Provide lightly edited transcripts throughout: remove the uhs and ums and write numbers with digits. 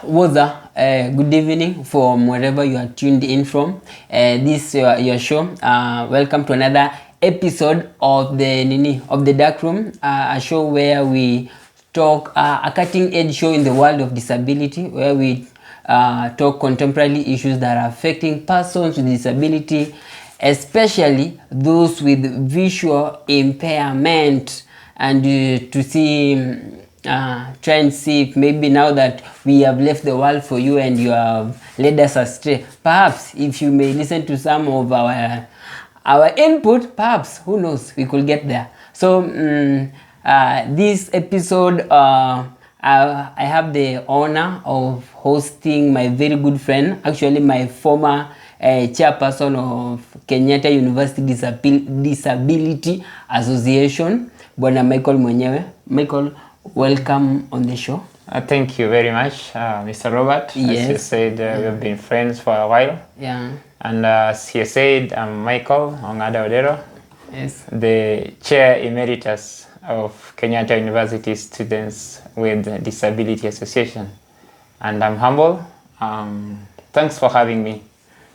Woza, good evening from wherever you are tuned in from. This your show. Welcome to another episode of the Dark Room, a show where we talk a cutting edge show in the world of disability, where we talk contemporary issues that are affecting persons with disability, especially those with visual impairment, and to see. Try and see if maybe now that we have left the world for you and you have led us astray, perhaps if you may listen to some of our input, perhaps, who knows, we could get there. So this episode, I have the honor of hosting my very good friend, actually my former chairperson of Kenyatta University Disability Association, Bwana Michael mwenyewe. Michael, welcome on the show. Thank you very much, Mr. Robert. Yes. As you said, we've been friends for a while. Yeah. And as he said, I'm Michael Ongada Odero, Yes. the Chair Emeritus of Kenyatta University Students with Disability Association. And I'm humble. Thanks for having me.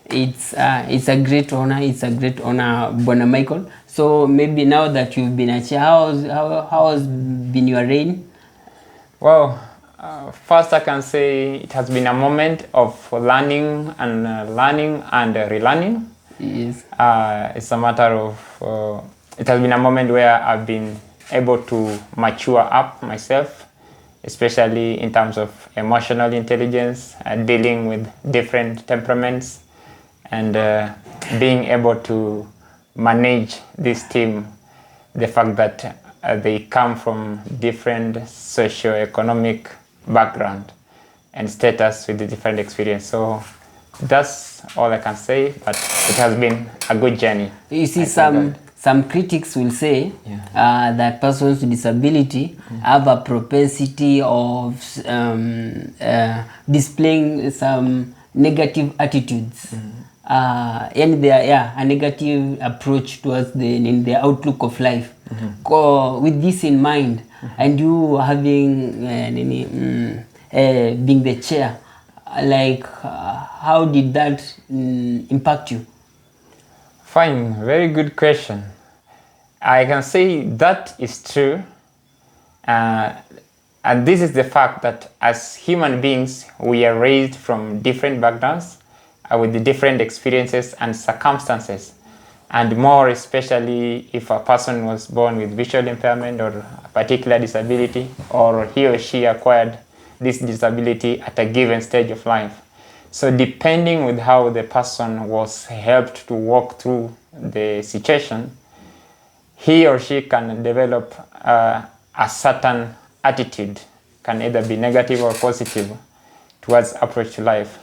It's a great honor. It's a great honor, Bwana Michael. So maybe now that you've been a chair, how has been your reign? Well, first I can say it has been a moment of learning and relearning. Yes. It's a matter of, it has been a moment where I've been able to mature up myself, especially in terms of emotional intelligence, dealing with different temperaments, and being able to manage this team, the fact that they come from different socio-economic background and status with the different experience. So that's all I can say, but it has been a good journey. You see, some critics will say that persons with disability have a propensity of displaying some negative attitudes. And a negative approach towards the outlook of life. With this in mind, and you having being the chair, like how did that impact you? Fine, very good question. I can say that is true, and this is the fact that as human beings we are raised from different backgrounds with the different experiences and circumstances, and more especially if a person was born with visual impairment or a particular disability, or he or she acquired this disability at a given stage of life. So depending with how the person was helped to walk through the situation, he or she can develop a certain attitude, can either be negative or positive towards approach to life.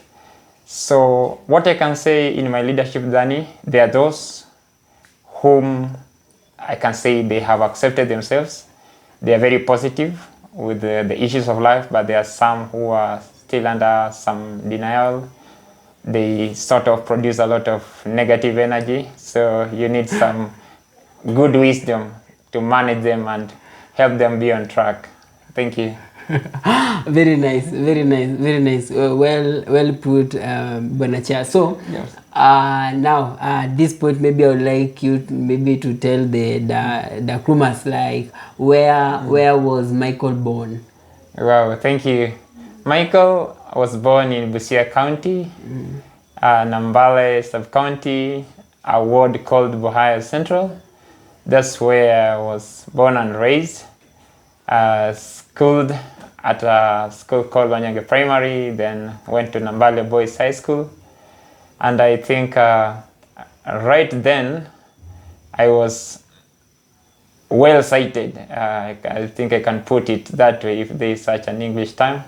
So what I can say in my leadership journey, there are those whom I can say they have accepted themselves. They are very positive with the issues of life, but there are some who are still under some denial. They sort of produce a lot of negative energy. So you need some good wisdom to manage them and help them be on track. Thank you. Very nice, very nice, very nice. Well put, Bwana Chair. So Yes. now at this point, maybe I would like you to tell the Krumas, like where was Michael born? Wow, thank you. Michael was born in Busia County, Nambale sub-county, a ward called Buhaya Central. That's where I was born and raised. Schooled at a school called Wanyage Primary, then went to Nambale Boys High School. And I think right then I was well sighted. I think I can put it that way if there is such an English term.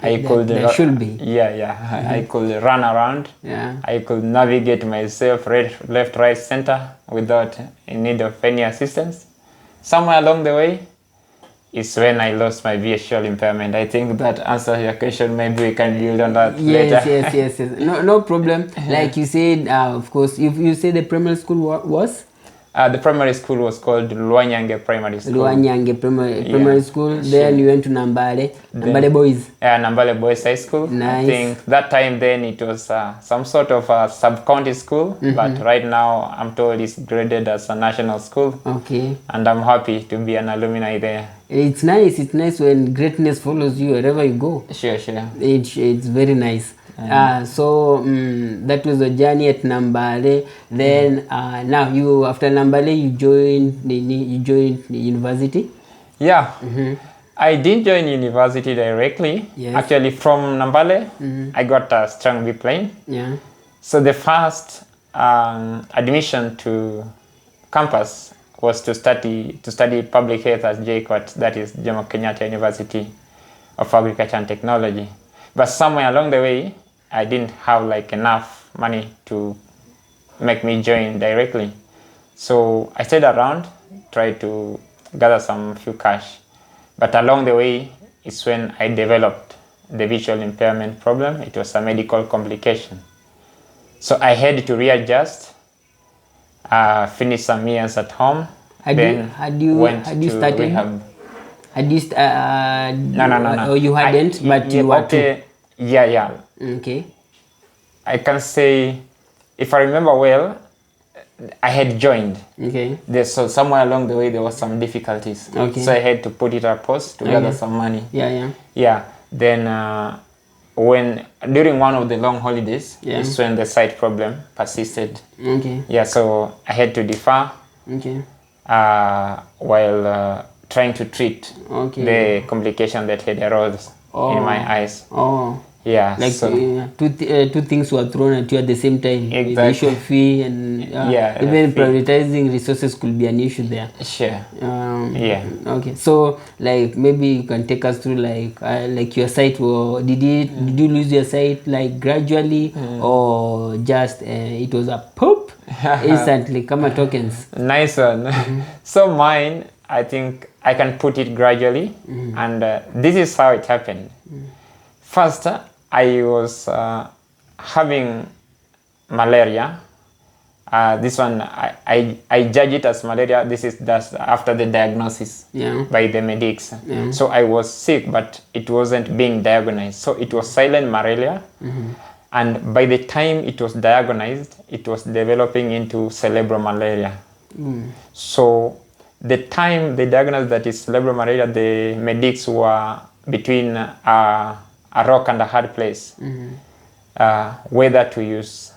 There should be. Yeah. I could run around. Yeah. I could navigate myself left, right, center without in need of any assistance. Somewhere along the way is when I lost my visual impairment. I think that answers your question. Maybe we can build on that later. Yes. No problem. Like you said, of course, you say the primary school was? The primary school was called Luanyange Primary School. Luanyange Primary School. Then you went to Nambale Boys. Yeah, Nambale Boys High School. Nice. I think that time then it was some sort of a sub-county school, but right now I'm told it's graded as a national school. Okay. And I'm happy to be an alumni there. It's nice. It's nice when greatness follows you wherever you go. Sure. It's very nice. So that was a journey at Nambale. Then now you, after Nambale, you joined the university. Yeah. I didn't join university directly. Yes. Actually, from Nambale, I got a strong B plane. Yeah. So the first admission to campus was to study public health at JKUDSA, that is Jomo Kenyatta University of Agriculture and Technology. But somewhere along the way, I didn't have like enough money to make me join directly. So I stayed around, tried to gather some few cash. But along the way, it's when I developed the visual impairment problem. It was a medical complication. So I had to readjust, finish some years at home. Had you started? Rehab. No. Oh, you hadn't, but you were okay. Yeah. Okay. I can say, if I remember well, I had joined. Okay. So somewhere along the way there was some difficulties. Okay. So I had to put it at pause to gather some money. Yeah. Then when during one of the long holidays, is when the sight problem persisted. Okay. Yeah. So I had to defer. Okay. While trying to treat the complication that had arose in my eyes. Oh. Yeah. Like so, two things were thrown at you at the same time. Exactly. The issue of fee and even prioritizing resources could be an issue there. Sure. Okay. So like maybe you can take us through like your sight. Did you lose your sight like gradually or just it was a pop instantly? Come on, tokens. Nice one. So mine, I think I can put it gradually, and this is how it happened. First, I was having malaria. This one, I judge it as malaria. This is just after the diagnosis by the medics. So I was sick, but it wasn't being diagnosed. So it was silent malaria. And by the time it was diagnosed, it was developing into cerebral malaria. So the time they diagnosed that is cerebral malaria, the medics were between a rock and a hard place, whether to use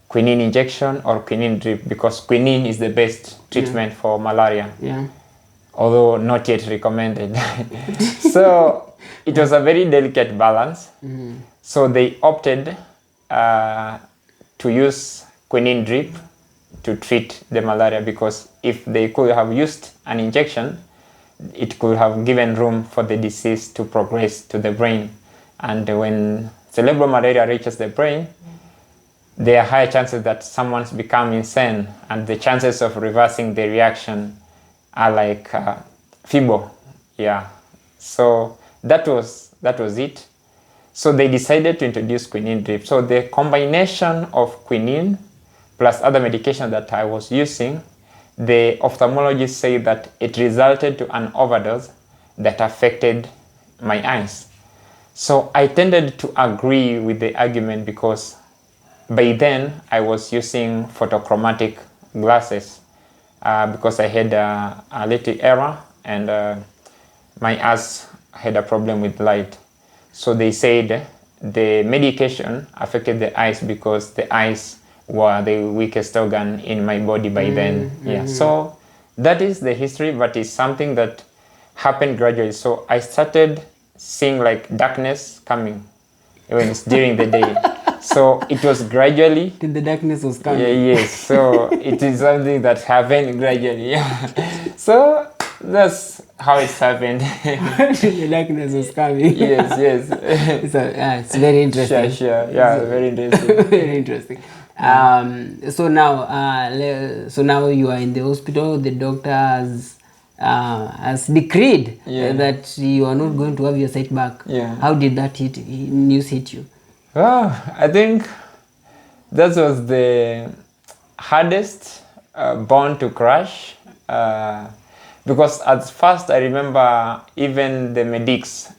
quinine injection or quinine drip, because quinine is the best treatment for malaria, although not yet recommended. So it was a very delicate balance. So they opted to use quinine drip to treat the malaria, because if they could have used an injection, it could have given room for the disease to progress to the brain. And when cerebral malaria reaches the brain, there are higher chances that someone's become insane, and the chances of reversing the reaction are like feeble. Yeah. So that was it. So they decided to introduce quinine drip. So the combination of quinine plus other medication that I was using, the ophthalmologist said that it resulted to an overdose that affected my eyes. So I tended to agree with the argument, because by then I was using photochromatic glasses because I had a little error, and my eyes had a problem with light. So they said the medication affected the eyes because the eyes were the weakest organ in my body by then. Yeah. So that is the history, but it's something that happened gradually. So I started seeing like darkness coming when it's during the day. So it was gradually. The darkness was coming. Yes. So it is something that happened gradually. Yeah. So that's how it's happened. The darkness was coming. Yes. It's very interesting. Sure. Yeah, very interesting. Very interesting. So now you are in the hospital. The doctor has decreed that you are not going to have your sight back. Yeah. How did that news hit you? Well, I think that was the hardest born to crash. Because at first I remember even the medics,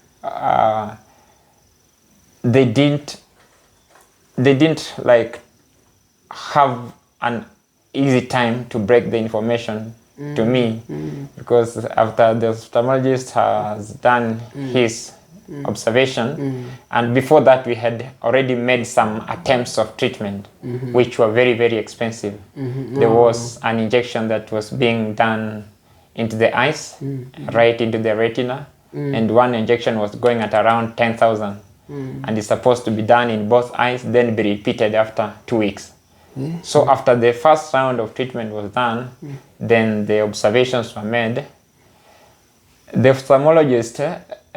they didn't like have an easy time to break the information to me, because after the ophthalmologist has done his observation, and before that we had already made some attempts of treatment, which were very, very expensive. There was an injection that was being done into the eyes, right into the retina, and one injection was going at around 10,000, and it's supposed to be done in both eyes, then be repeated after 2 weeks. So after the first round of treatment was done, then the observations were made. The ophthalmologist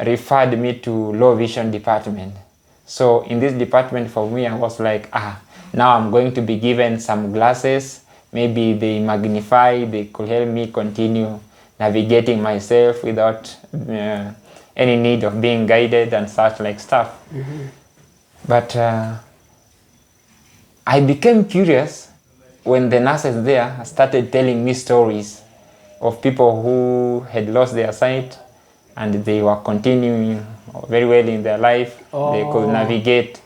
referred me to low vision department. So in this department, for me, I was like, now I'm going to be given some glasses. Maybe they magnify, they could help me continue navigating myself without any need of being guided and such like stuff. But I became curious when the nurses there started telling me stories of people who had lost their sight and they were continuing very well in their life. They could navigate.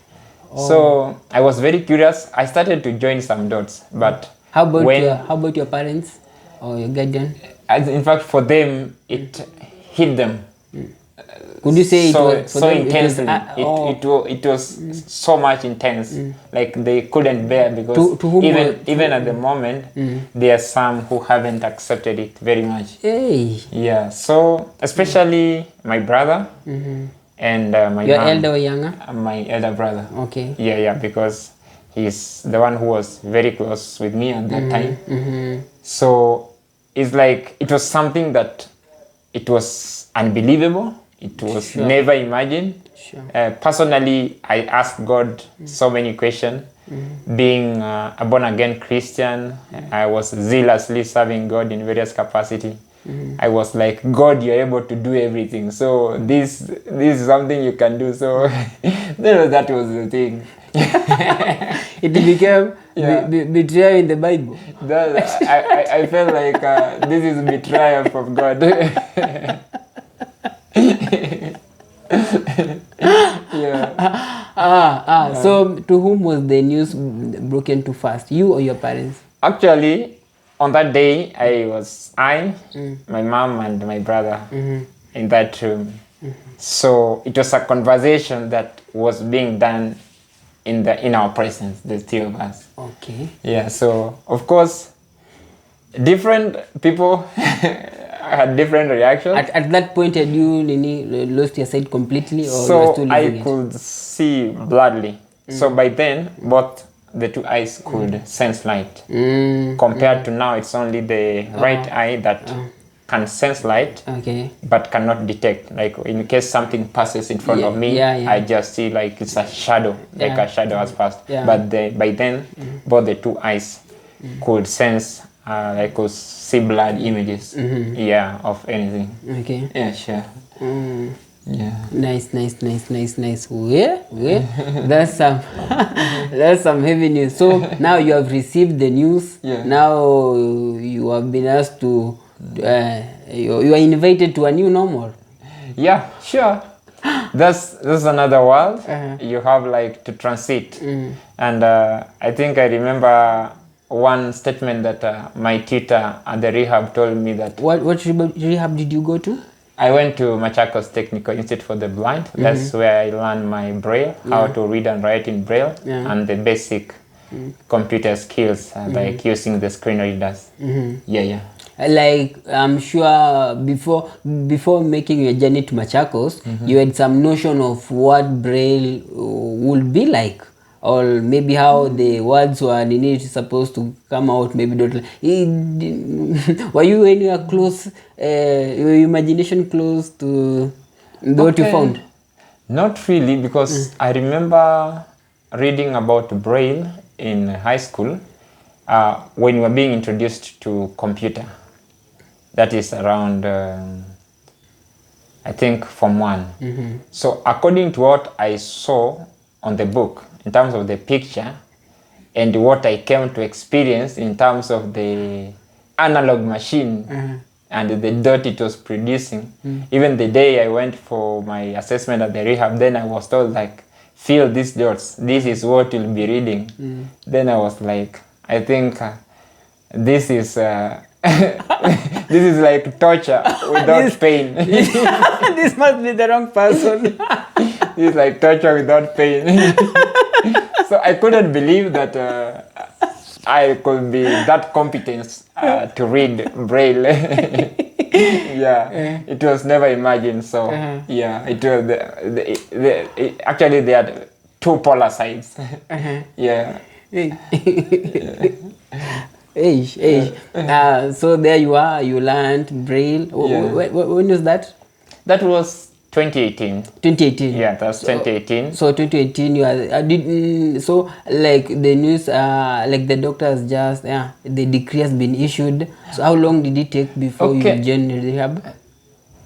So I was very curious. I started to join some dots. But how about your parents or your guardian? In fact, for them, it hit them. Could you say so, it was so intensely? It was so much intense. Like they couldn't bear, because to even at the moment, there are some who haven't accepted it very much. Hey. Yeah. So especially my brother and my your mom. elder or younger? My elder brother. Okay. Yeah, because he's the one who was very close with me at that time. So it's like it was something that it was unbelievable. It was never imagined. Personally, I asked God so many questions. Being a born-again Christian, I was zealously serving God in various capacity. I was like, God, you're able to do everything. So this is something you can do. So that was the thing. It became betrayal in the Bible. I felt like this is betrayal from God. So to whom was the news broken to first, you or your parents? Actually, on that day, my mom and my brother in that room. So it was a conversation that was being done in our presence, the three of us. Okay. Yeah. So of course, different people had different reactions. At that point, had you lost your sight completely, or so you were still losing I could see bloodly. So by then, both the two eyes could sense light. Compared to now, it's only the right eye that can sense light, but cannot detect. Like in case something passes in front of me, I just see like it's a shadow, like a shadow has passed. But by then, both the two eyes could sense. I could see blood images, of anything. Okay. Yeah, sure. Yeah. Nice. Yeah. That's some heavy news. So now you have received the news. Yeah. Now you have been asked to. You are invited to a new normal. Yeah, sure. That's another world. You have like to transit, and I think I remember one statement that my tutor at the rehab told me that. What rehab did you go to? I went to Machakos Technical Institute for the Blind. That's where I learned my Braille, how to read and write in Braille, and the basic computer skills like using the screen readers. Yeah. Like I'm sure before making your journey to Machakos, you had some notion of what Braille would be like, or maybe how the words were supposed to come out. Maybe don't. Were you anywhere close? Your imagination close to what you found? Not really, because I remember reading about Braille in high school when we were being introduced to computer. That is around, I think, Form 1. So according to what I saw on the book, in terms of the picture, and what I came to experience in terms of the analog machine and the dot it was producing. Even the day I went for my assessment at the rehab, then I was told like, feel these dots, this is what you'll be reading. Then I was like, I think this is this is like torture without pain. This must be the wrong person. This is like torture without pain. So I couldn't believe that I could be that competent to read Braille. Yeah, it was never imagined. So yeah, it was actually they had two polar sides. Yeah. So there you are, you learned Braille. When was that? That was 2018. 2018. Yeah, that's 2018. So 2018, you are so like the news, like the doctors just the decree has been issued. So how long did it take before you joined rehab?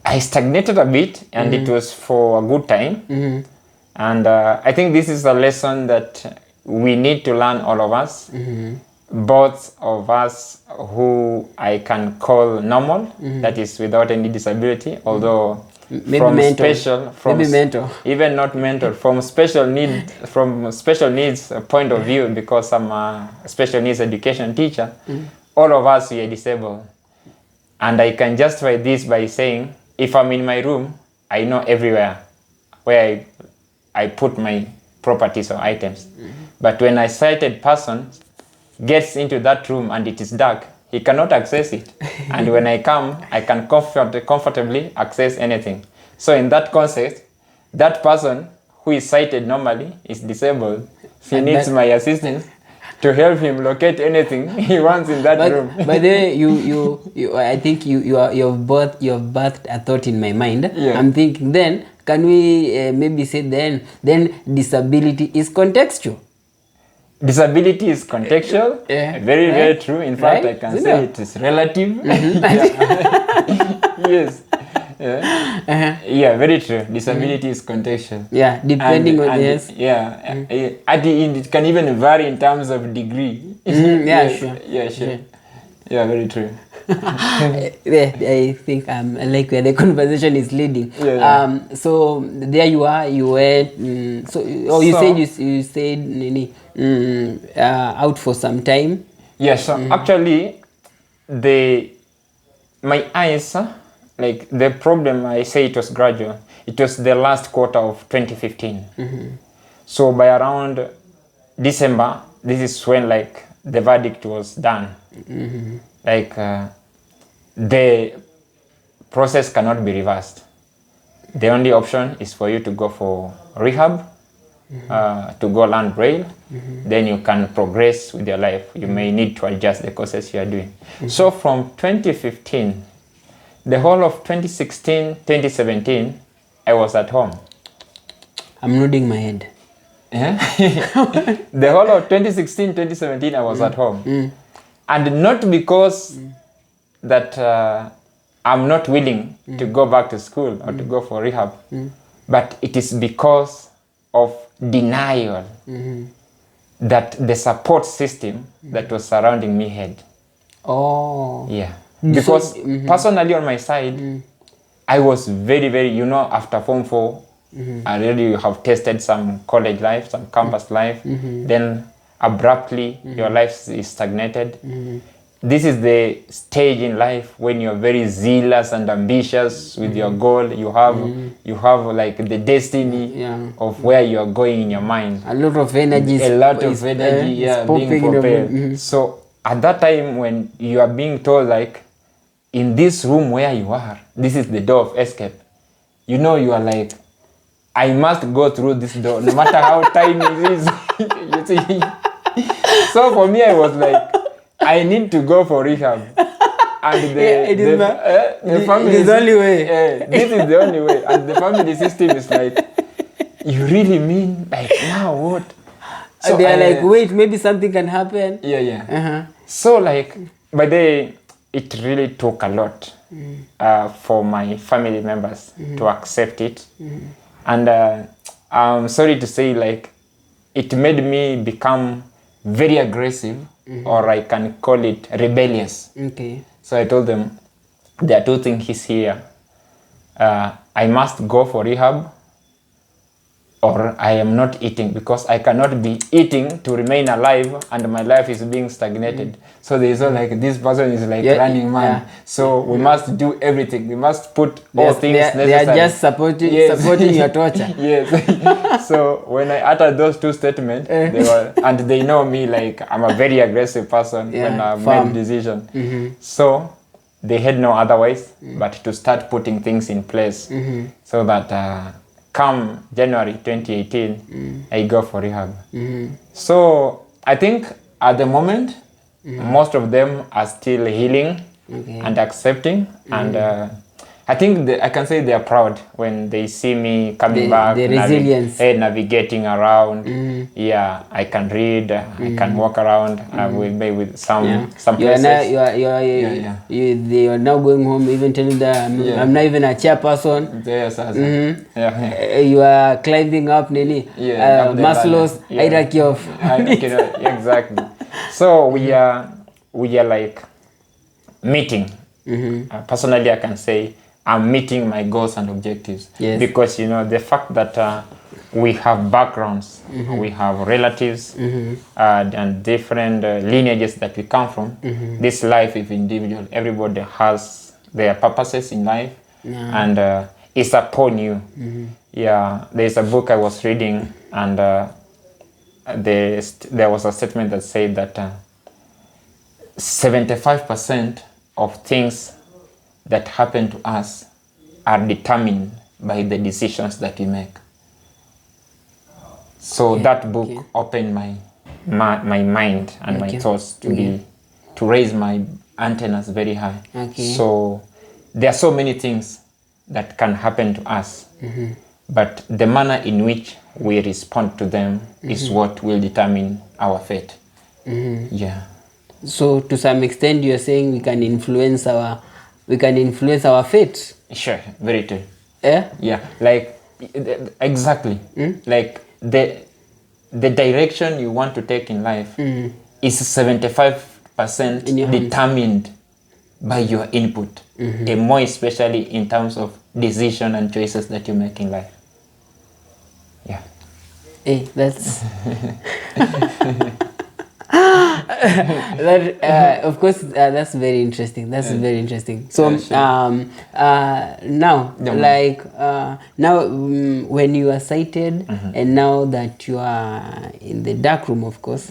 I stagnated a bit, and it was for a good time. And I think this is a lesson that we need to learn, all of us. Both of us who I can call normal, that is without any disability, although maybe from mental. special, from maybe mental, even not mental, from special needs point of view, because I'm a special needs education teacher. All of us, we are disabled, and I can justify this by saying, if I'm in my room, I know everywhere where I put my properties or items. But when a sighted person gets into that room and it is dark, he cannot access it. And when I come, I can comfortably access anything. So in that context, that person who is sighted normally is disabled. He needs my assistance to help him locate anything he wants in that room. By the way, you I think you've birthed a thought in my mind. I'm thinking, then can we maybe say then disability is contextual? Disability is contextual. Very, very true. In fact, I can say it is relative. Yes. Yeah, very true. Disability is contextual. Yeah, depending on yes. Yeah, it can even vary in terms of degree. Sure. Yeah, sure. Yeah, very true. I think I like where the conversation is leading. So there you are. You were you said out for some time. Yeah. So actually, my eyes, like the problem, I say it was gradual. It was the last quarter of 2015. So by around December, this is when like the verdict was done. Like the process cannot be reversed. The only option is for you to go for rehab, to go learn Braille. Then you can progress with your life. You may need to adjust the courses you are doing. So from 2015, the whole of 2016, 2017, I was at home. I'm nodding my head. The whole of 2016, 2017, I was at home. And not because that I'm not willing to go back to school or to go for rehab, but it is because of denial that the support system that was surrounding me had. Yeah. Because personally on my side, I was very, very, after Form 4, I already have tested some college life, some campus life. Then abruptly, your life is stagnated. This is the stage in life when you're very zealous and ambitious with your goal. You have like the destiny of where you're going in your mind. A lot of energy. Being prepared. So at that time when you are being told like, in this room where you are, this is the door of escape. You are like, I must go through this door, no matter how tiny it is. You see? So for me, I was like, I need to go for rehab. And the family is the only way. This is the only way. And the family system is like, you really mean like now what? So they are like, wait, maybe something can happen. So like, by the it really took a lot for my family members to accept it. And I'm sorry to say, like, it made me become very aggressive, or I can call it rebellious. Okay. So I told them, there are two things here. I must go for rehab, or I am not eating, because I cannot be eating to remain alive and my life is being stagnated. So there is all like, this person is like running man. So we must do everything. We must put all things necessary. They are just supporting your torture. Yes. So when I uttered those two statements, and they know me, like I'm a very aggressive person when I made decision. So they had no other ways but to start putting things in place, so that come January 2018, I go for rehab. So I think at the moment, most of them are still healing and accepting, and I think I can say they are proud when they see me coming back. The resilience. Navigating around. Yeah, I can read, I can walk around with some places. They are now going home, even telling them, I'm not even a chairperson. Yes, you are climbing up Maslow's hierarchy of exactly. So we are like meeting. Personally, I can say I'm meeting my goals and objectives, because the fact that we have backgrounds, we have relatives, and different lineages that we come from. This life is individual. Everybody has their purposes in life, and it's upon you. There's a book I was reading, and there was a statement that said that 75% of things that happen to us are determined by the decisions that we make. So that book opened my mind and my thoughts to raise my antennas very high. So there are so many things that can happen to us, but the manner in which we respond to them is what will determine our fate. So to some extent, you're saying we can influence our fate. Sure, very true. Yeah, like exactly. Like the direction you want to take in life is 75% determined by your input, and more especially in terms of decision and choices that you make in life. Hey, that's of course, that's very interesting. Very interesting. So now, when you are sighted, and now that you are in the dark room, of course,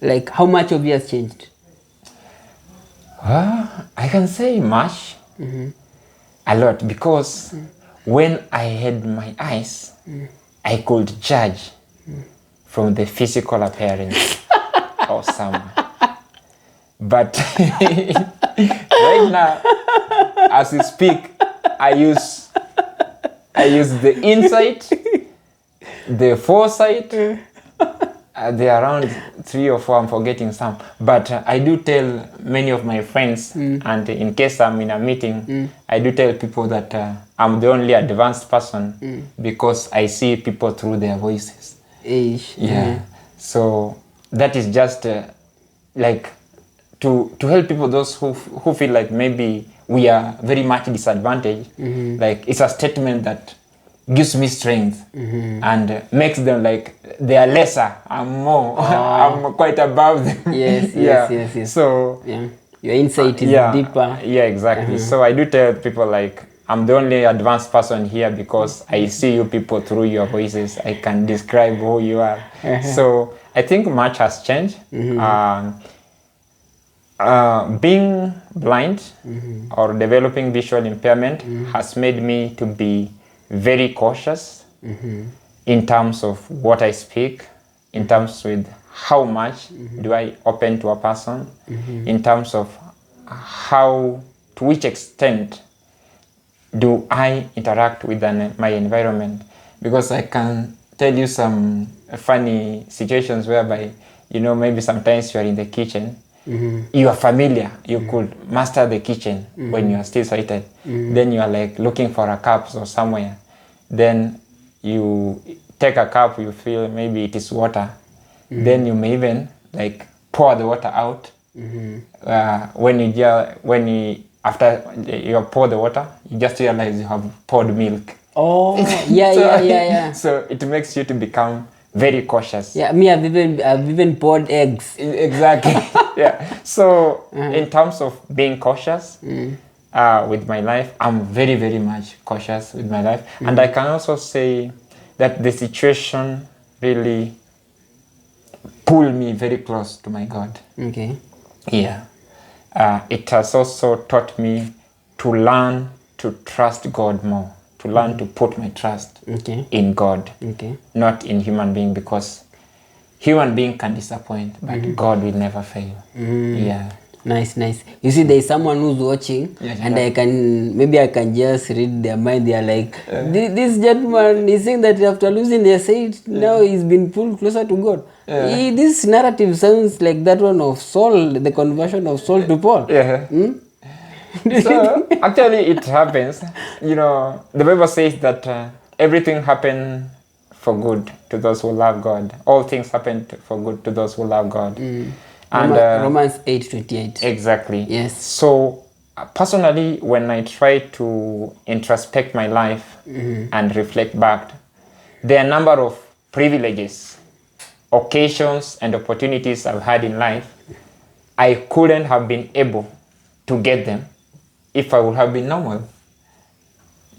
like how much of you has changed? I can say much, a lot, because when I had my eyes, I could judge from the physical appearance of someone. But right now, as we speak, I use the insight, the foresight. There are around 3 or 4, I'm forgetting some. But I do tell many of my friends, and in case I'm in a meeting, I do tell people that I'm the only advanced person because I see people through their voices. So that is just like to help people, those who feel like maybe we are very much disadvantaged. Like it's a statement that gives me strength and makes them like they are lesser. I'm more. I'm quite above them. Yes. So your insight is deeper. Exactly. So I do tell people like I'm the only advanced person here because I see you people through your voices. I can describe who you are. So I think much has changed. Being blind or developing visual impairment has made me to be very cautious in terms of what I speak, in terms with how much do I open to a person, in terms of to which extent do I interact with my environment. Because I can tell you some funny situations whereby, maybe sometimes you are in the kitchen, you are familiar, you could master the kitchen when you are still sighted. Then you are like looking for a cup or somewhere. Then you take a cup, you feel maybe it is water, then you may even like pour the water out. After you pour the water, you just realize you have poured milk. Oh, yeah. So it makes you to become very cautious. Yeah, me, I've even poured eggs. Exactly. Yeah. So in terms of being cautious with my life, I'm very, very much cautious with my life. And I can also say that the situation really pulled me very close to my God. Okay. Yeah. It has also taught me to learn to trust God more, to learn to put my trust in God, not in human being, because human being can disappoint, but God will never fail. Yeah. Nice. You see, there's someone who's watching, and I can just read their mind. They are like, this gentleman is saying that after losing their sight, now he's been pulled closer to God. This narrative sounds like that one of Saul, the conversion of Saul to Paul. Yeah. So actually, it happens. You know, the Bible says that everything happened for good to those who love God. All things happen for good to those who love God. And Romans 8:28. Exactly. Yes. So personally, when I try to introspect my life and reflect back, there are a number of privileges, occasions, and opportunities I've had in life. I couldn't have been able to get them if I would have been normal.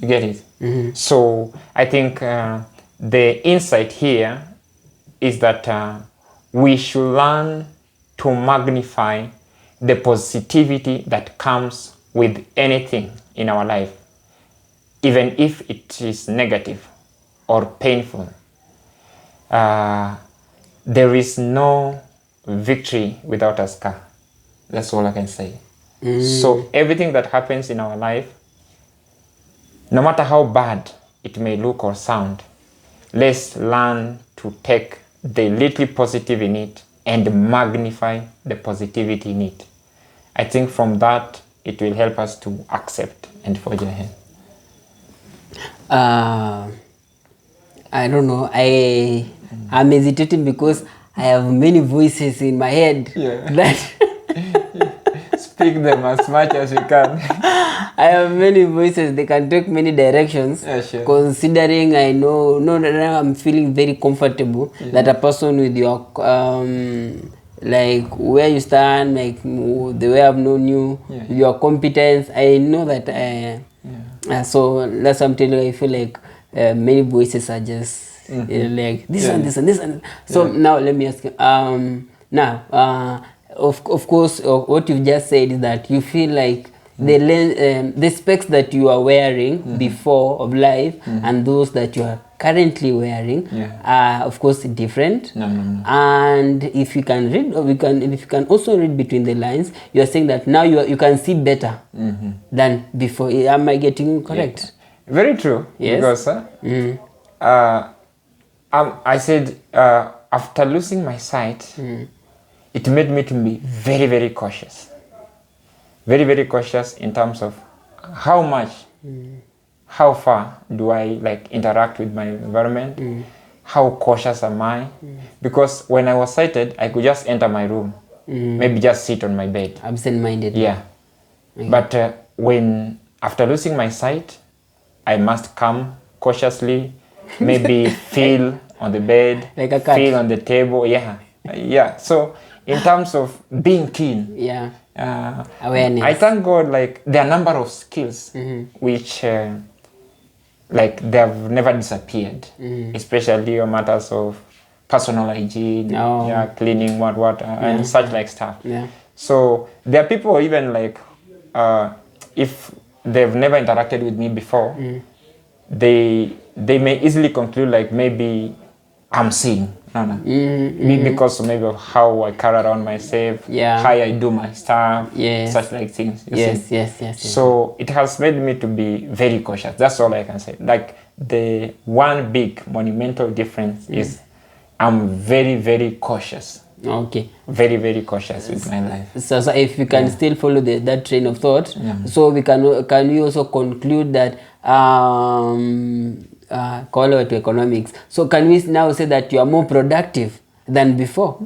You get it? So I think the insight here is that we should learn to magnify the positivity that comes with anything in our life, even if it is negative or painful. There is no victory without a scar. That's all I can say. So everything that happens in our life, no matter how bad it may look or sound, let's learn to take the little positive in it and magnify the positivity in it. I think from that, it will help us to accept and forge ahead. I don't know. I'm hesitating because I have many voices in my head. That Speak them as much as you can. I have many voices. They can take many directions. Considering I know, I'm feeling very comfortable that a person with your like where you stand, like the way I've known you, your competence, I know that. So that's what I'm telling you. I feel like many voices are just like this and this and this and. So now let me ask you. Of course, what you've just said is that you feel like the specs that you are wearing before of life and those that you are currently wearing are of course different. And if you can read, if you can also read between the lines, you are saying that now you can see better than before. Am I getting correct? Very true. Yes. Because I said after losing my sight, it made me to be very, very cautious. Very, very cautious in terms of how much, how far do I like interact with my environment? How cautious am I? Because when I was sighted, I could just enter my room, maybe just sit on my bed. Absent-minded. Yeah. But when after losing my sight, I must come cautiously, maybe feel on the bed, like a cat. Feel on the table. So in terms of being keen, awareness. I thank God, like there are a number of skills which like they have never disappeared, especially on matters of personal hygiene, cleaning, what and such like stuff. So there are people even like if they've never interacted with me before, they may easily conclude like maybe I'm seeing. Because maybe of how I carry around myself, how I do my stuff, such like things. Yes. So it has made me to be very cautious. That's all I can say. Like the one big monumental difference is I'm very, very cautious. Okay. Very, very cautious with my life. So if we can still follow that train of thought, so we can we also conclude that call it to economics. So can we now say that you are more productive than before?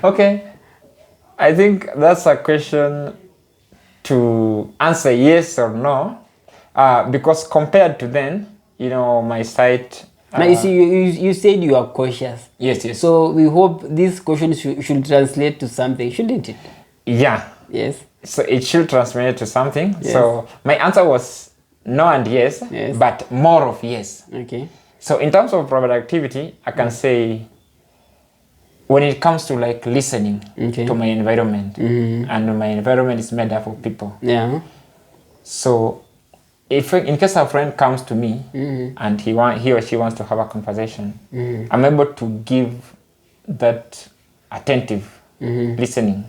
Okay, I think that's a question to answer yes or no, because compared to then, you know, my site. Now you see, you said you are cautious. Yes, yes. So we hope this question should translate to something, shouldn't it? Yeah. Yes. So it should translate to something. Yes. So my answer was no and yes, Yes. but more of yes. Okay. So in terms of productivity, I can say when it comes to like listening to my environment, and my environment is made up of people. Yeah. So if in case a friend comes to me and he or she wants to have a conversation, I'm able to give that attentive listening.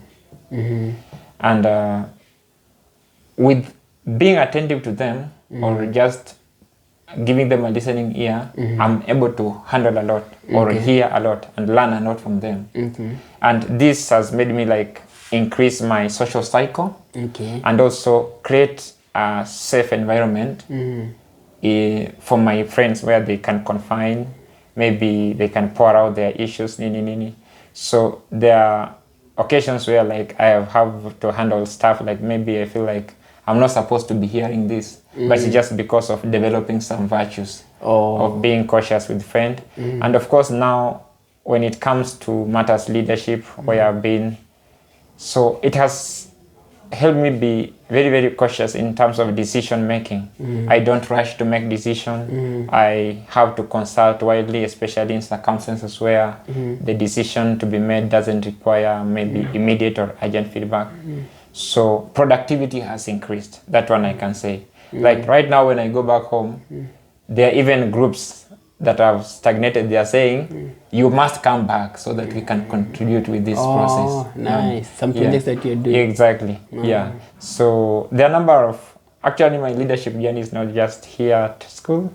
And with being attentive to them or just giving them a listening ear, I'm able to handle a lot or hear a lot and learn a lot from them. And this has made me like increase my social cycle and also create a safe environment for my friends where they can confine, maybe they can pour out their issues. So there are occasions where like I have to handle stuff like maybe I feel like I'm not supposed to be hearing this, but it's just because of developing some virtues of being cautious with friend. And of course now when it comes to matters leadership, where I've been, so it has helped me be very, very cautious in terms of decision making. I don't rush to make decision. I have to consult widely, especially in circumstances where the decision to be made doesn't require maybe immediate or urgent feedback. So productivity has increased. That one I can say. Like right now when I go back home, there are even groups that have stagnated. They are saying, you must come back so that we can contribute with this process. Nice. Some projects that you're doing. Exactly. Yeah. So there are a number of, actually my leadership journey is not just here at school.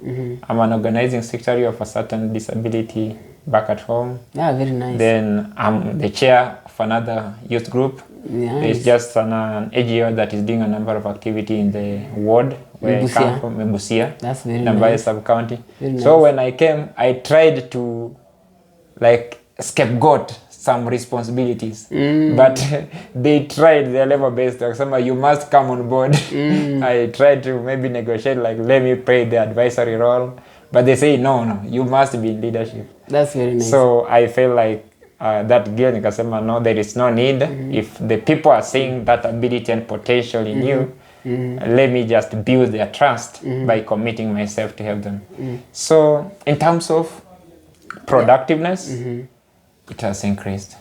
I'm an organizing secretary of a certain disability back at home. Yeah, very nice. Then I'm the chair of another youth group. Nice. It's just an NGO that is doing a number of activity in the ward where I come from, Busia. That's very Nambai nice. sub-county. Very So nice. when I came, I tried to like scapegoat some responsibilities, but they tried their level-based. Like, you must come on board. I tried to maybe negotiate, like let me play the advisory role, but they say no, you must be in leadership. That's very nice. So I feel like that girl nikasema no, there is no need. If the people are seeing that ability and potential in you, let me just build their trust by committing myself to help them. So in terms of productiveness, it has increased.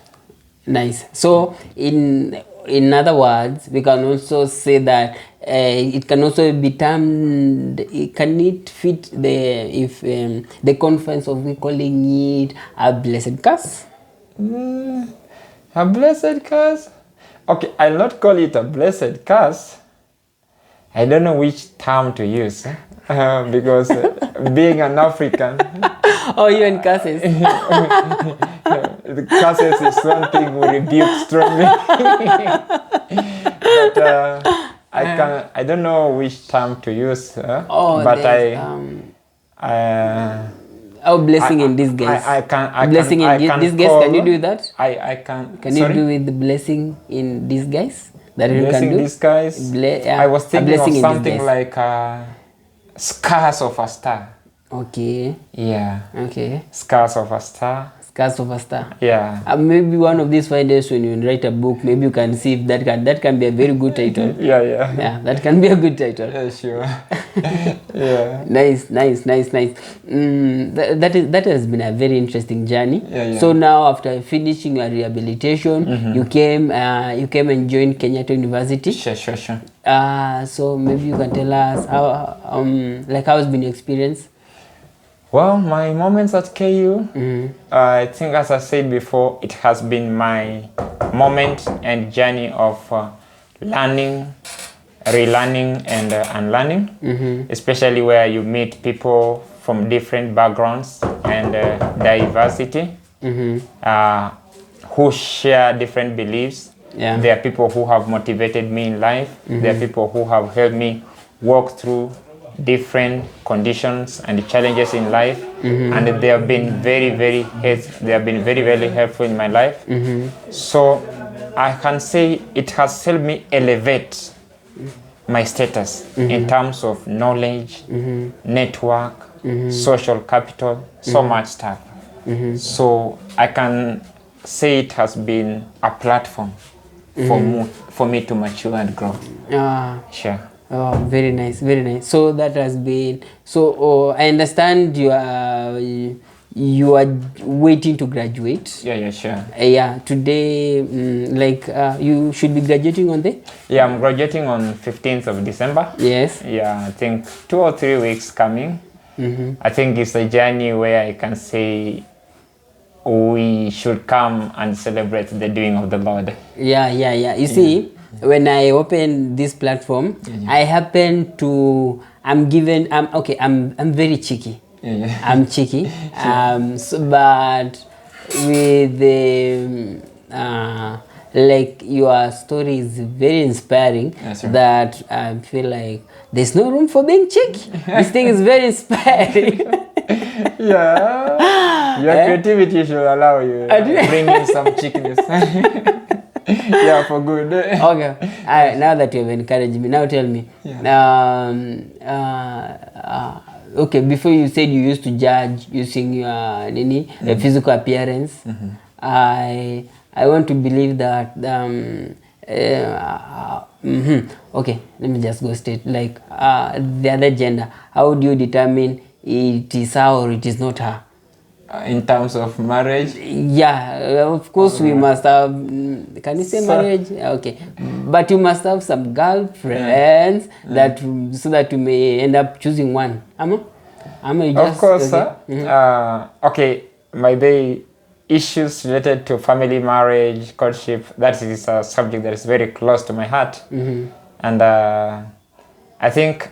Nice. So in other words, we can also say that it can also be termed, can it fit the conference of we calling it a blessed curse? A blessed curse? Okay, I'll not call it a blessed curse. I don't know which term to use because being an African. Oh, you and curses. The curses is something we rebuke strongly. But I don't know which term to use. Blessing in disguise. Blessing in disguise. Can you do that? I can. Can you do with the blessing in disguise? That you Blessing can do? disguise. I was thinking of something like scars of a star. Okay. Yeah. Okay. Scars of a star. Scars of a star. Yeah. Maybe one of these 5 days when you write a book, maybe you can see if that can be a very good title. Yeah, that can be a good title. Yeah, sure. Yeah. Nice. That has been a very interesting journey. Yeah. So now after finishing your rehabilitation, you came and joined Kenyatta University. Sure. So maybe you can tell us how has been your experience? Well, my moments at KU, I think as I said before, it has been my moment and journey of learning, relearning and unlearning, especially where you meet people from different backgrounds and diversity who share different beliefs. Yeah. There are people who have motivated me in life. There are people who have helped me walk through different conditions and challenges in life, and they have been very helpful in my life. So I can say it has helped me elevate my status in terms of knowledge, network, social capital, so much stuff. So I can say it has been a platform for me to mature and grow. Sure. Oh, very nice, very nice. So that has been, so I understand you are waiting to graduate. Yeah, sure. Yeah, today, you should be graduating on the? Yeah, I'm graduating on 15th of December. Yes. Yeah, I think 2 or 3 weeks coming. I think it's a journey where I can say we should come and celebrate the doing of the Lord. Yeah. You see, when I open this platform, I happen to, I'm very cheeky. I'm cheeky. But with the your story is very inspiring, that I feel like there's no room for being cheeky. This thing is very inspiring. Your creativity should allow you bring in some cheekiness. Yeah, for good. Okay. Now that you have encouraged me, now tell me. Okay, before you said you used to judge using your physical appearance. I want to believe that. Okay, let me just go straight. Like the other gender, how do you determine it is her or it is not her? In terms of marriage? Yeah, of course we must have, can you say marriage? Okay, but you must have some girlfriends that so that you may end up choosing one. Am I just, of course, okay. Okay, my day issues related to family, marriage, courtship, that is a subject that is very close to my heart. And I think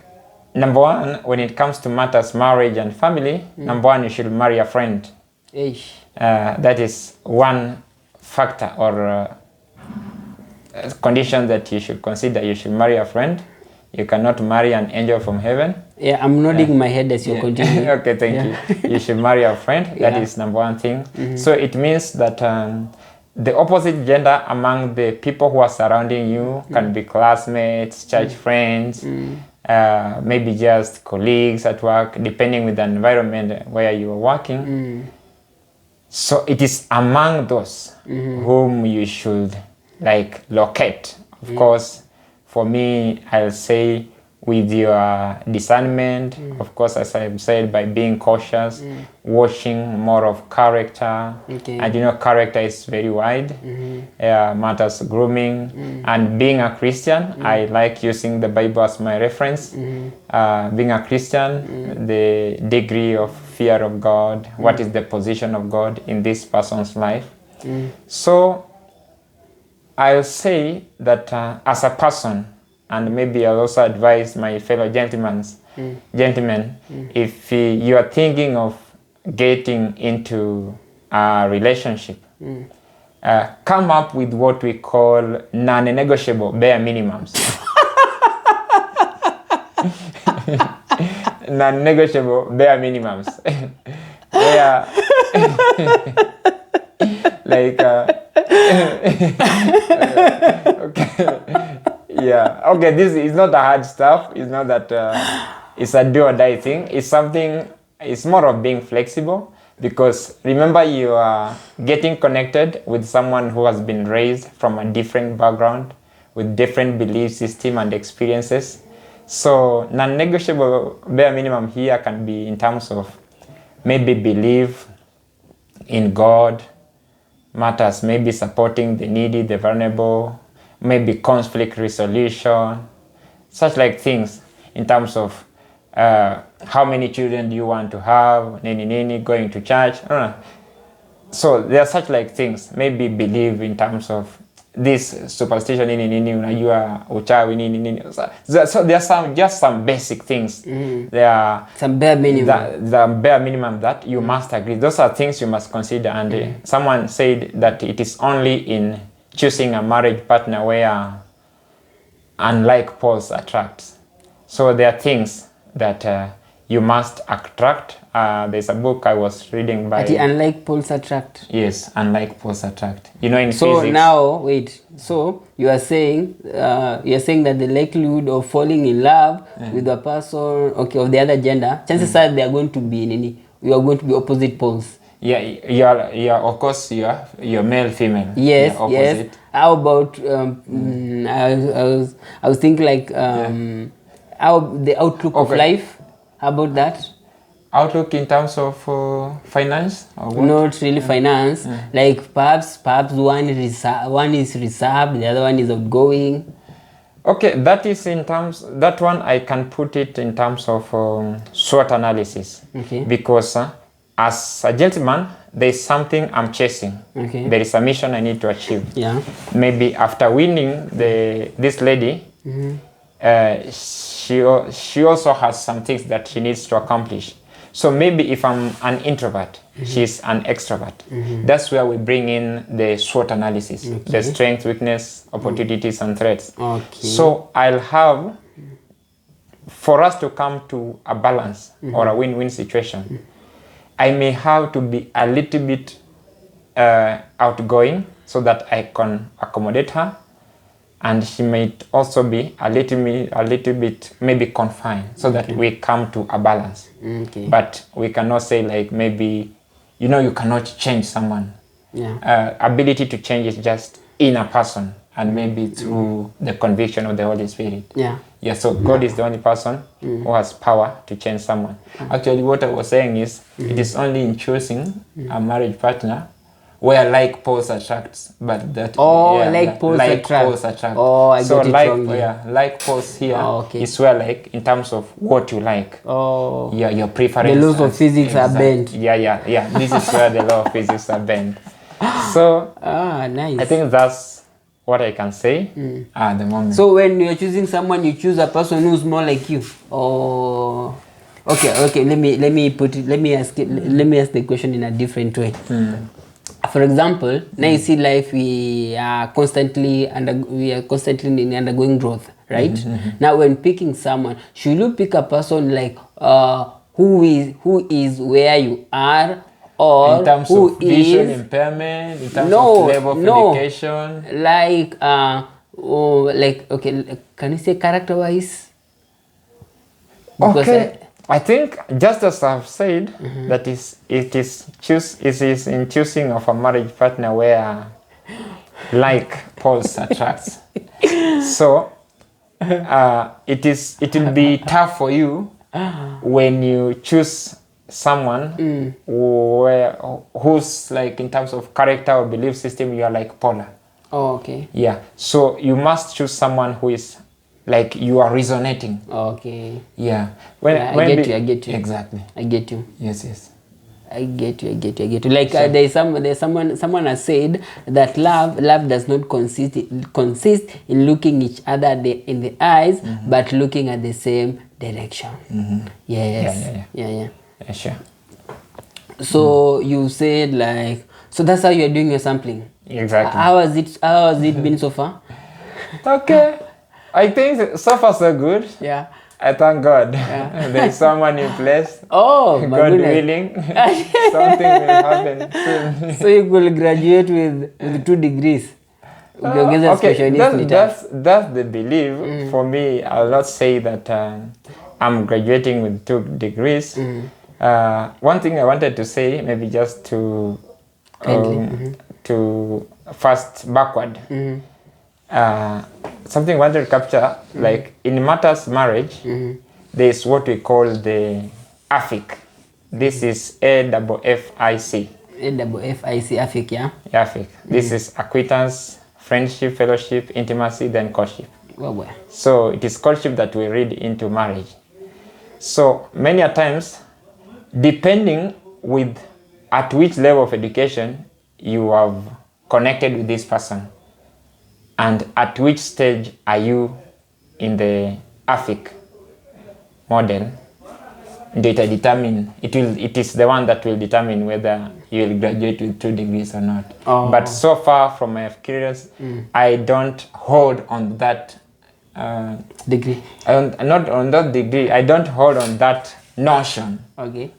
number one, when it comes to matters marriage and family, number one, you should marry a friend. That is one factor or condition that you should consider. You should marry a friend. You cannot marry an angel from heaven. Yeah, I'm nodding my head as you continue. Okay, thank you. You should marry a friend. That is number one thing. So it means that the opposite gender among the people who are surrounding you can be classmates, church friends, maybe just colleagues at work, depending with the environment where you are working. So it is among those whom you should locate. Of course, for me, I'll say with your discernment, of course, as I've said, by being cautious, watching more of character. And character is very wide. Matters grooming. And being a Christian, I like using the Bible as my reference. Being a Christian, the degree of fear of God, what is the position of God in this person's life. So I'll say that as a person, and maybe I'll also advise my fellow gentlemen, if you are thinking of getting into a relationship, come up with what we call non-negotiable bare minimums. Non-negotiable bare minimums. Where okay, this is not a hard stuff. It's not that it's a do or die thing. It's more of being flexible, because remember, you are getting connected with someone who has been raised from a different background with different belief system and experiences. So non-negotiable bare minimum here can be in terms of maybe belief in God, matters maybe supporting the needy, the vulnerable, maybe conflict resolution, such things in terms of how many children do you want to have, going to church. So there are such things, maybe believe in terms of this superstition, unajua uchawi, so there are some basic things. There are some bare minimum. The bare minimum that you must agree. Those are things you must consider. And someone said that it is only in choosing a marriage partner where unlike poles attract. So there are things that you must attract. There's a book I was reading by... Unlike poles attract. Yes, unlike poles attract. You know, in so physics... now, wait. So you are saying that the likelihood of falling in love with a person, okay, of the other gender, chances are they are going to be you are going to be opposite poles. Yeah, you're of course you're male, female. Yes, opposite. yes. How about I was thinking like how the outlook of life. How about that? Outlook in terms of finance or what? Not really finance. Like perhaps one is reserved, the other one is outgoing. Okay, that is in terms, that one I can put it in terms of SWOT analysis. Okay. Because as a gentleman, there is something I'm chasing. Okay. There is a mission I need to achieve. Yeah. Maybe after winning this lady, she also has some things that she needs to accomplish. So maybe if I'm an introvert, she's an extrovert. That's where we bring in the SWOT analysis, the strengths, weakness, opportunities, and threats. Okay. So I'll have, for us to come to a balance or a win-win situation, I may have to be a little bit outgoing so that I can accommodate her, and she might also be a little bit maybe confined so that we come to a balance. Okay. But we cannot say like maybe, you cannot change someone. Yeah. Ability to change is just in a person, and maybe through the conviction of the Holy Spirit. Yeah. Yeah, so God is the only person who has power to change someone. Actually, what I was saying is, it is only in choosing a marriage partner where like poles attracts, but that like poles attract. Oh, I so got it like wrong. like poles here okay. is where like in terms of what you like. Oh. Yeah, your preference. The laws of physics are bent. Yeah. This is where the law of physics are bent. So nice. I think that's what I can say at the moment. So when you're choosing someone, you choose a person who's more like you. Oh. Okay. Let me ask the question in a different way. For example, now you see life, we are constantly undergoing growth, right? Now when picking someone, should you pick a person like who is where you are, or in terms who of vision is impairment, in terms of level of education? Like okay, can you say character wise? Okay. I think, just as I've said, that it is in choosing of a marriage partner where like poles attracts. So it will be tough for you when you choose someone who's like in terms of character or belief system, you are like polar. Oh, okay. Yeah. So you must choose someone who is like you are resonating. Okay. Yeah. I get you. Exactly. I get you. Yes. I get you. Like there's someone has said that love does not consist in looking each other in the eyes, but looking at the same direction. Yes. Yeah. Sure. So you said like, so that's how you're doing your sampling. Exactly. How has it been so far? Okay. I think so far so good. Yeah. I thank God. Yeah. There's someone in place. Oh, my God goodness. willing, something will happen soon. So you could graduate with 2 degrees. Okay, that's the belief. For me, I'll not say that I'm graduating with 2 degrees. One thing I wanted to say, maybe just to fast backward. Something I wanted to capture, like in matters marriage, there's what we call the AFIC. This is AFFIC. AFFIC, yeah? AFIC. This is acquaintance, friendship, fellowship, intimacy, then courtship. Well. So it is courtship that we read into marriage. So many a times, depending with at which level of education you have connected with this person, and at which stage are you in the AFIC model, it is the one that will determine whether you will graduate with 2 degrees or not. But so far from my experience, I don't hold on that degree? Not on that degree. I don't hold on that notion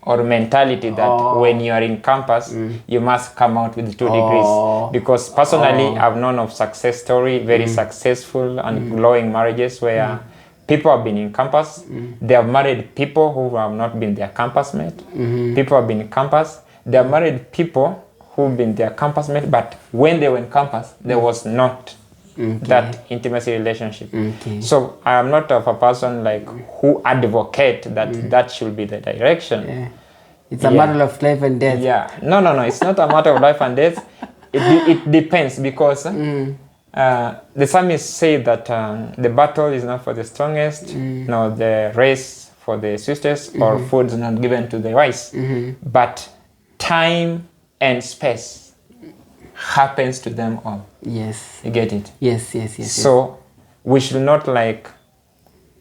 or mentality that when you are in campus, you must come out with 2 degrees. Because personally, I've known of success story, very successful and glowing marriages where people have been in campus. They have married people who have not been their campus mate. People have been in campus. They have married people who've been their campus mate, but when they were in campus, there was not that intimacy relationship. So I am not of a person like who advocate that that should be the direction. It's a matter of life and death. No, it's not a matter of life and death. It depends, because the psalmist say that the battle is not for the strongest, nor the race for the swiftest, or food is not given to the wise, but time and space happens to them all. Yes. You get it? Yes. So we should not like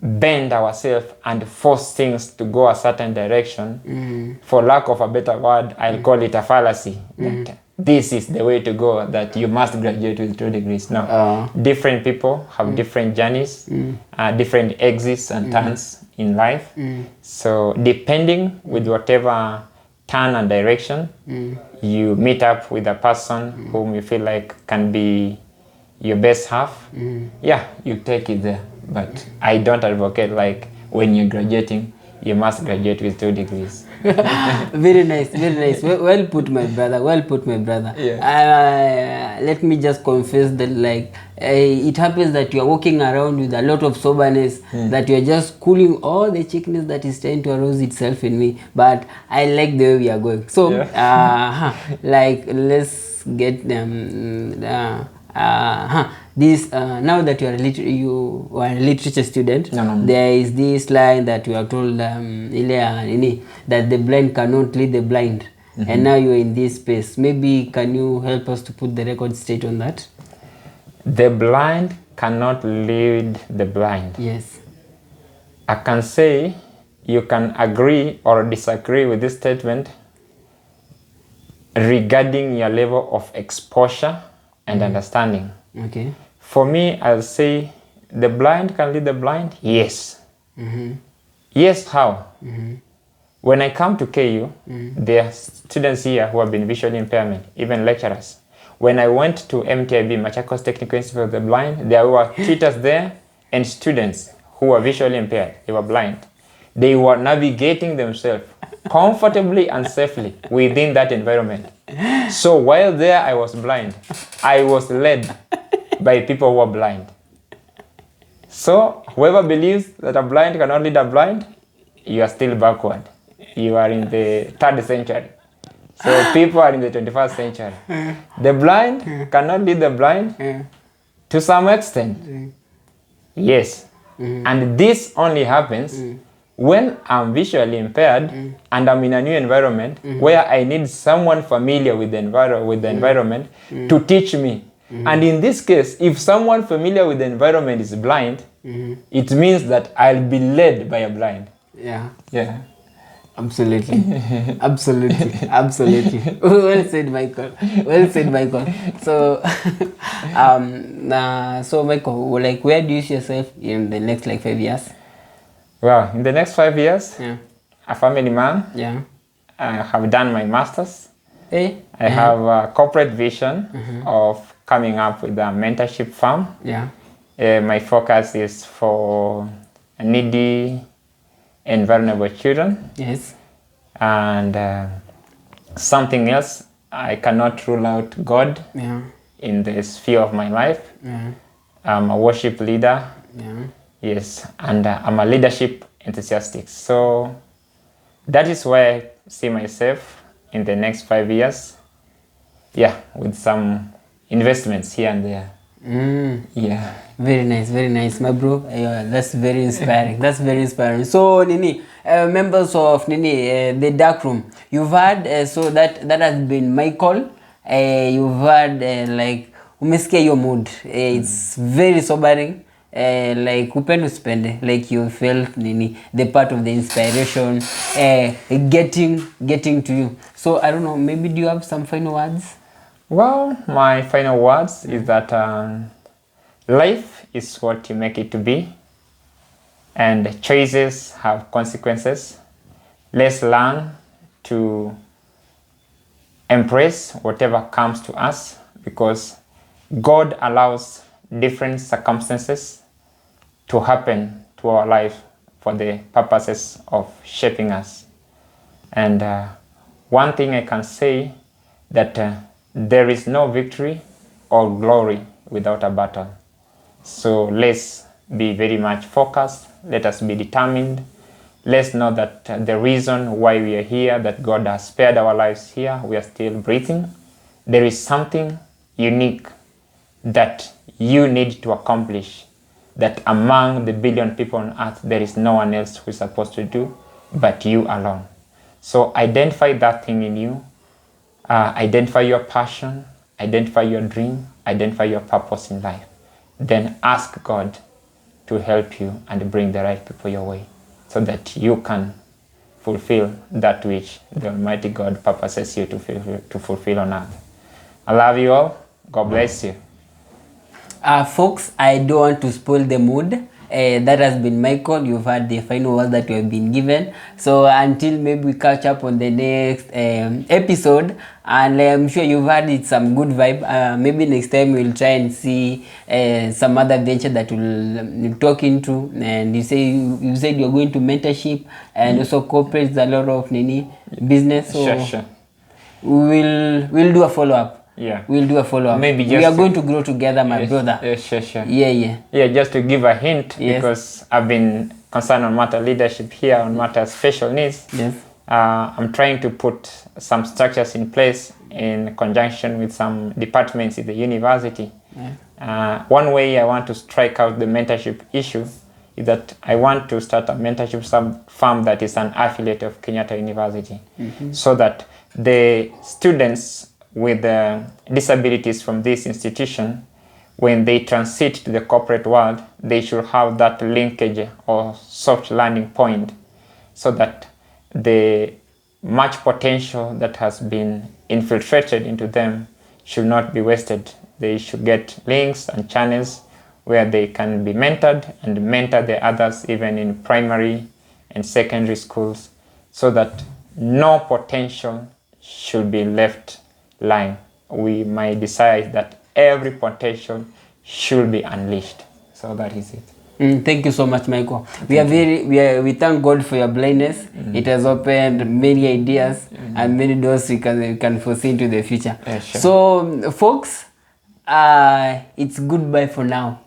bend ourselves and force things to go a certain direction. For lack of a better word, I'll call it a fallacy. That this is the way to go, that you must graduate with 2 degrees. No. Different people have different journeys, different exits and turns in life. So depending with whatever turn and direction, you meet up with a person whom you feel like can be your best half, you take it there. But I don't advocate like when you're graduating, you must graduate with 2 degrees. Very nice. Well put, my brother. Let me just confess that like it happens that you are walking around with a lot of soberness, that you are just cooling all the chickeness that is trying to arouse itself in me. But I like the way we are going. So like let's get this now that you are a literature student, there is this line that you are told that the blind cannot lead the blind, and now you are in this space. Maybe can you help us to put the record straight on that? The blind cannot lead the blind. Yes. I can say you can agree or disagree with this statement regarding your level of exposure and understanding. Okay. For me, I'll say the blind can lead the blind. Yes. Yes, how? When I come to KU, there are students here who have been visually impairment, even lecturers. When I went to MTIB, Machakos Technical Institute of the Blind, there were tutors there and students who were visually impaired. They were blind. They were navigating themselves comfortably and safely within that environment. So while there I was blind, I was led by people who are blind. So whoever believes that a blind cannot lead a blind, you are still backward. You are in the 3rd century. So people are in the 21st century. The blind cannot lead the blind to some extent. Yes. And this only happens when I'm visually impaired and I'm in a new environment where I need someone familiar with the environment to teach me. And in this case, if someone familiar with the environment is blind, it means that I'll be led by a blind. Yeah. Absolutely. Well said, Michael. So so Michael, like where do you see yourself in the next like 5 years? Well, in the next 5 years, a family man. I have done my master's. I have a corporate vision of coming up with a mentorship firm. My focus is for needy and vulnerable children. Yes. And something else, I cannot rule out God in the sphere of my life. I'm a worship leader. Yes, and I'm a leadership enthusiastic. So that is where I see myself in the next 5 years. With some investments here and there. Very nice, my bro. That's very inspiring. So Nini, members of the dark room, you've heard so that has been Michael. You've heard like umesikia your mood. It's very sobering. Like upendo spende, like you felt the part of the inspiration getting to you. So I don't know, maybe do you have some final words? Well, my final words is that life is what you make it to be, and choices have consequences. Let's learn to embrace whatever comes to us, because God allows different circumstances to happen to our life for the purposes of shaping us. And one thing I can say, that there is no victory or glory without a battle. So let's be very much focused. Let us be determined. Let's know that the reason why we are here, that God has spared our lives here, we are still breathing. There is something unique that you need to accomplish, that among the billion people on earth, there is no one else who is supposed to do but you alone. So identify that thing in you. Identify your passion, identify your dream, identify your purpose in life. Then ask God to help you and bring the right people your way, so that you can fulfill that which the Almighty God purposes you to fulfill on earth. I love you all. God bless you. Folks, I don't want to spoil the mood. That has been Michael. You've heard the final word that you have been given. So until maybe we catch up on the next episode, and I'm sure you've heard it's some good vibe. Maybe next time we'll try and see some other venture that we'll talk into. And you said you're going to mentorship and also corporates, a lot of business. So Sure. we'll do a follow-up. Yeah. We'll do a follow-up. Maybe we are going to grow together, my brother. Sure. Yeah. Yeah, just to give a hint, Yes. because I've been concerned on matter leadership here, on matter special needs. Yes. I'm trying to put some structures in place in conjunction with some departments in the university. Yeah. One way I want to strike out the mentorship issue is that I want to start a mentorship firm that is an affiliate of Kenyatta University, so that the students with disabilities from this institution, when they transit to the corporate world, they should have that linkage or soft landing point, so that the much potential that has been infiltrated into them should not be wasted. They should get links and channels where they can be mentored and mentor the others, even in primary and secondary schools, so that no potential should be left lying. My desire is that every potential should be unleashed. So that is it. Thank you so much, Michael. We thank God for your blindness. It has opened many ideas and many doors we can foresee into the future. Yeah, sure. So, folks, it's goodbye for now.